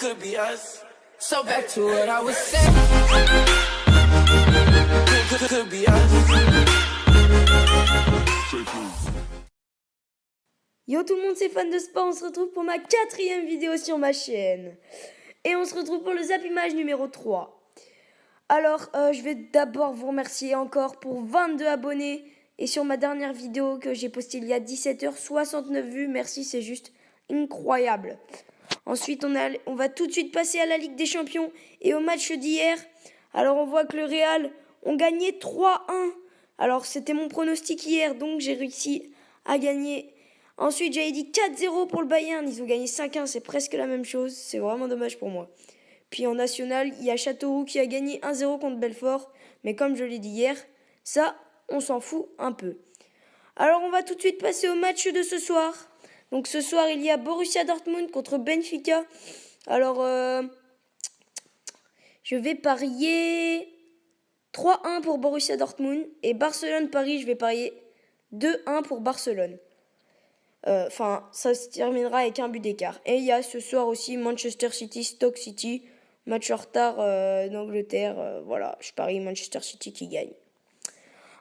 could be us. So back to what I was saying. Could be us. Yo tout le monde, c'est fan de sport, on se retrouve pour ma 4e vidéo sur ma chaîne. Et on se retrouve pour le Zap Image numéro 3. Alors, je vais d'abord vous remercier encore pour 22 abonnés. Et sur ma dernière vidéo que j'ai postée il y a 17 heures, 69 vues. Merci, c'est juste incroyable. Ensuite, on va tout de suite passer à la Ligue des Champions et au match d'hier. Alors, on voit que le Real ont gagné 3-1. Alors, c'était mon pronostic hier, donc j'ai réussi à gagner. Ensuite, j'avais dit 4-0 pour le Bayern. Ils ont gagné 5-1, c'est presque la même chose. C'est vraiment dommage pour moi. Puis en national, il y a Châteauroux qui a gagné 1-0 contre Belfort. Mais comme je l'ai dit hier, ça, on s'en fout un peu. Alors, on va tout de suite passer au match de ce soir. Donc ce soir, il y a Borussia Dortmund contre Benfica. Alors, je vais parier 3-1 pour Borussia Dortmund. Et Barcelone-Paris, je vais parier 2-1 pour Barcelone. Enfin, ça se terminera avec un but d'écart. Et il y a ce soir aussi Manchester City-Stoke City. Match en retard d'Angleterre. Voilà, je parie Manchester City qui gagne.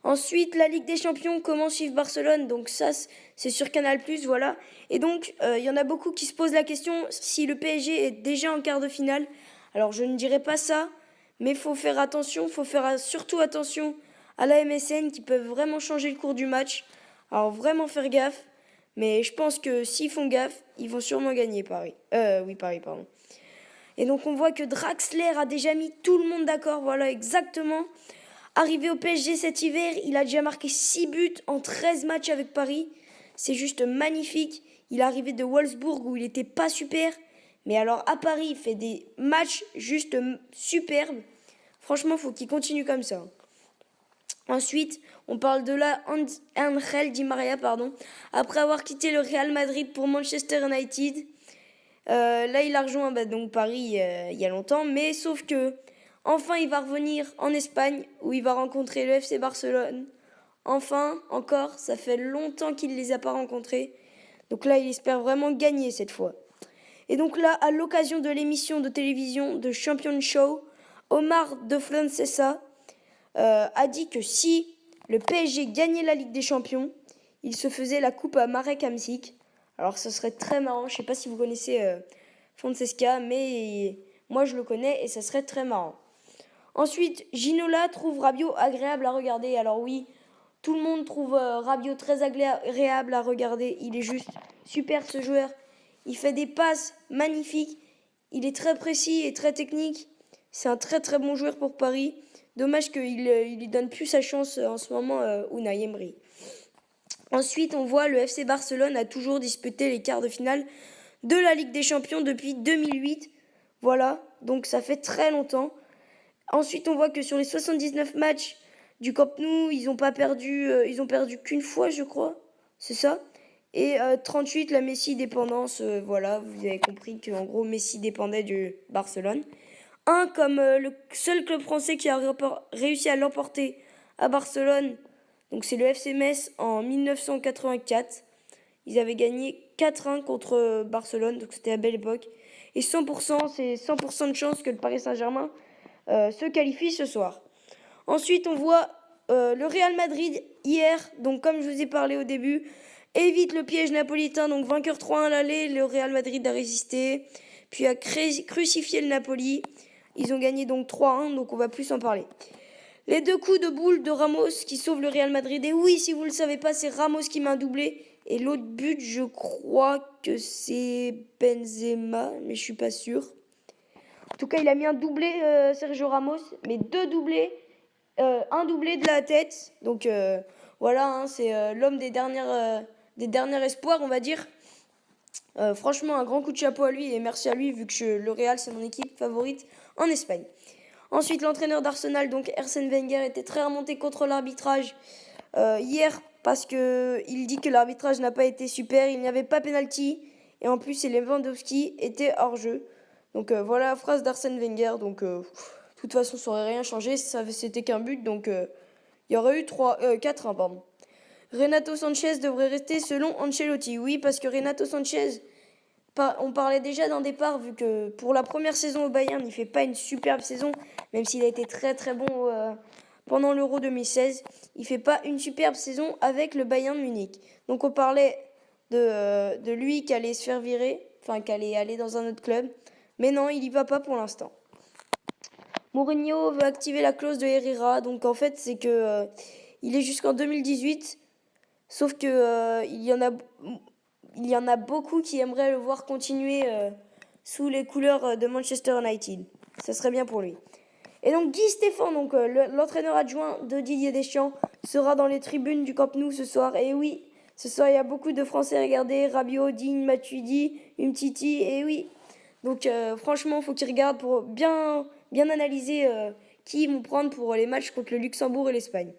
Ensuite, la Ligue des Champions commence suivre Barcelone. Donc ça, c'est sur Canal+, voilà. Et donc, il y en a beaucoup qui se posent la question si le PSG est déjà en quart de finale. Alors, je ne dirais pas ça, mais il faut faire attention. Il faut faire surtout attention à la MSN qui peuvent vraiment changer le cours du match. Alors, vraiment faire gaffe. Mais je pense que s'ils font gaffe, ils vont sûrement gagner Paris. Paris, pardon. Et donc, on voit que Draxler a déjà mis tout le monde d'accord. Voilà, exactement. Arrivé au PSG cet hiver, il a déjà marqué 6 buts en 13 matchs avec Paris. C'est juste magnifique. Il est arrivé de Wolfsburg où il n'était pas super. Mais alors, à Paris, il fait des matchs juste superbes. Franchement, il faut qu'il continue comme ça. Ensuite, on parle de la Angel Di Maria, après avoir quitté le Real Madrid pour Manchester United. Là, il a rejoint donc Paris il y a longtemps, mais sauf que enfin, il va revenir en Espagne où il va rencontrer le FC Barcelone. Enfin, encore, ça fait longtemps qu'il ne les a pas rencontrés. Donc là, il espère vraiment gagner cette fois. Et donc là, à l'occasion de l'émission de télévision de Champion Show, Omar de Francesa a dit que si le PSG gagnait la Ligue des Champions, il se faisait la coupe à Marek Hamsik. Alors ce serait très marrant, je ne sais pas si vous connaissez Francesca, mais moi je le connais et ça serait très marrant. Ensuite, Ginola trouve Rabiot agréable à regarder. Alors oui, tout le monde trouve Rabiot très agréable à regarder. Il est juste super ce joueur. Il fait des passes magnifiques. Il est très précis et très technique. C'est un très très bon joueur pour Paris. Dommage qu'il lui donne plus sa chance en ce moment, Unai Emery. Ensuite, on voit le FC Barcelone a toujours disputé les quarts de finale de la Ligue des Champions depuis 2008. Voilà, donc ça fait très longtemps. Ensuite, on voit que sur les 79 matchs du Camp Nou, ils ont perdu qu'une fois, je crois. C'est ça. Et 38, la Messi dépendance. Voilà, vous avez compris qu'en gros, Messi dépendait du Barcelone. Comme le seul club français qui a réussi à l'emporter à Barcelone. Donc c'est le FC Metz en 1984. Ils avaient gagné 4-1 contre Barcelone, donc c'était à belle époque. Et 100%, c'est 100% de chance que le Paris Saint-Germain se qualifie ce soir. Ensuite, on voit le Real Madrid hier, donc comme je vous ai parlé au début, évite le piège napolitain, donc vainqueur 3-1 à l'aller, le Real Madrid a résisté, puis a crucifié le Napoli. Ils ont gagné donc 3-1, donc on va plus en parler. Les 2 coups de boule de Ramos qui sauvent le Real Madrid. Et oui, si vous ne le savez pas, c'est Ramos qui met un doublé. Et l'autre but, je crois que c'est Benzema, mais je suis pas sûre. En tout cas, il a mis un doublé, Sergio Ramos, mais 2 doublés. Un doublé de la tête. Donc voilà, hein, c'est l'homme des derniers espoirs, on va dire. Franchement, un grand coup de chapeau à lui et merci à lui vu que le Real, c'est mon équipe favorite en Espagne. Ensuite, l'entraîneur d'Arsenal, donc Arsène Wenger, était très remonté contre l'arbitrage hier parce qu'il dit que l'arbitrage n'a pas été super, il n'y avait pas penalty et en plus, Lewandowski était hors jeu. Donc voilà la phrase d'Arsène Wenger. Donc de toute façon, ça n'aurait rien changé, c'était qu'un but, donc il y aurait eu 4-1, pardon. Renato Sanchez devrait rester selon Ancelotti. Oui, parce que Renato Sanchez on parlait déjà d'un départ, vu que pour la première saison au Bayern, il fait pas une superbe saison, même s'il a été très très bon pendant l'Euro 2016. Il fait pas une superbe saison avec le Bayern Munich. Donc on parlait de lui qui allait se faire virer, enfin qui allait aller dans un autre club. Mais non, il y va pas pour l'instant. Mourinho veut activer la clause de Herrera, donc en fait c'est que il est jusqu'en 2018, sauf que il y en a beaucoup qui aimeraient le voir continuer sous les couleurs de Manchester United. Ça serait bien pour lui. Et donc Guy Stéphane, donc l'entraîneur adjoint de Didier Deschamps, sera dans les tribunes du Camp Nou ce soir. Et oui, ce soir il y a beaucoup de Français à regarder. Rabiot, Digne, Matuidi, Umtiti, et oui. Donc franchement, il faut qu'ils regardent pour bien analyser qui ils vont prendre pour les matchs contre le Luxembourg et l'Espagne.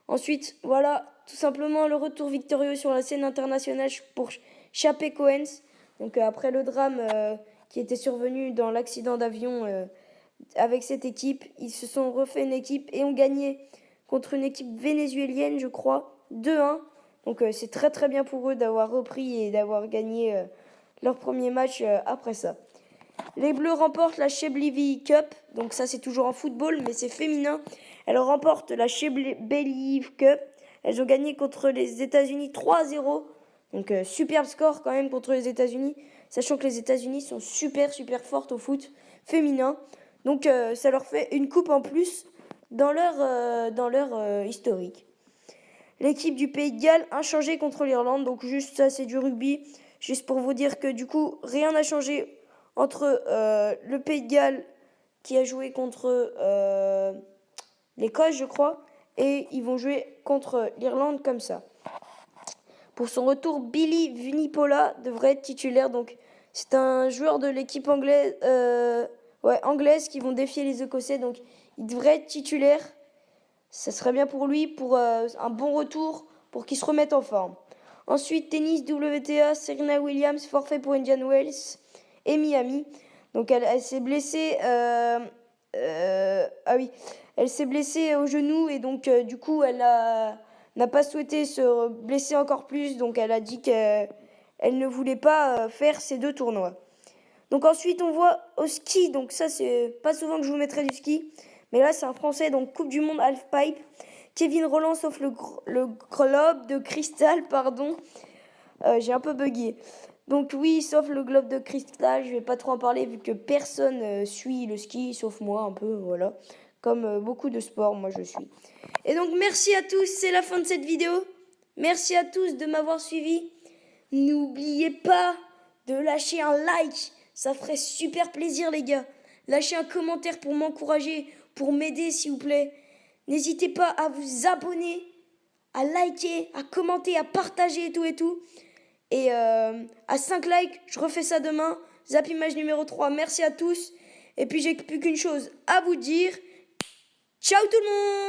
Ensuite, voilà, tout simplement le retour victorieux sur la scène internationale pour Chapecoense. Donc après le drame qui était survenu dans l'accident d'avion avec cette équipe, ils se sont refait une équipe et ont gagné contre une équipe vénézuélienne, je crois, 2-1. Donc c'est très très bien pour eux d'avoir repris et d'avoir gagné leur premier match après ça. Les Bleus remportent la Shebeli Cup, donc ça c'est toujours en football, mais c'est féminin. Elles remportent la Shebeli Cup. Elles ont gagné contre les États-Unis 3-0. Donc superbe score quand même contre les États-Unis, sachant que les États-Unis sont super fortes au foot féminin. Donc ça leur fait une coupe en plus dans leur historique. L'équipe du Pays de Galles inchangée contre l'Irlande, donc juste ça c'est du rugby. Juste pour vous dire que du coup rien n'a changé entre le Pays de Galles qui a joué contre l'Écosse, je crois, et ils vont jouer contre l'Irlande comme ça. Pour son retour, Billy Vunipola devrait être titulaire. Donc c'est un joueur de l'équipe anglaise qui vont défier les Écossais. Donc il devrait être titulaire. Ça serait bien pour lui, pour un bon retour, pour qu'il se remette en forme. Ensuite, tennis WTA, Serena Williams, forfait pour Indian Wells et Miami. Donc elle s'est blessée. Elle s'est blessée au genou et donc du coup elle n'a pas souhaité se blesser encore plus. Donc elle a dit qu'elle ne voulait pas faire ces 2 tournois. Donc ensuite on voit au ski. Donc ça c'est pas souvent que je vous mettrai du ski, mais là c'est un Français, donc Coupe du Monde halfpipe. Kevin Rolland sauf le globe de cristal, pardon. J'ai un peu bugué. Donc oui, sauf le globe de cristal, je vais pas trop en parler vu que personne suit le ski, sauf moi un peu, voilà. Comme beaucoup de sports, moi je suis. Et donc merci à tous, c'est la fin de cette vidéo. Merci à tous de m'avoir suivi. N'oubliez pas de lâcher un like, ça ferait super plaisir les gars. Lâchez un commentaire pour m'encourager, pour m'aider s'il vous plaît. N'hésitez pas à vous abonner, à liker, à commenter, à partager et tout. Et à 5 likes, je refais ça demain. Zap image numéro 3, merci à tous. Et puis j'ai plus qu'une chose à vous dire. Ciao tout le monde!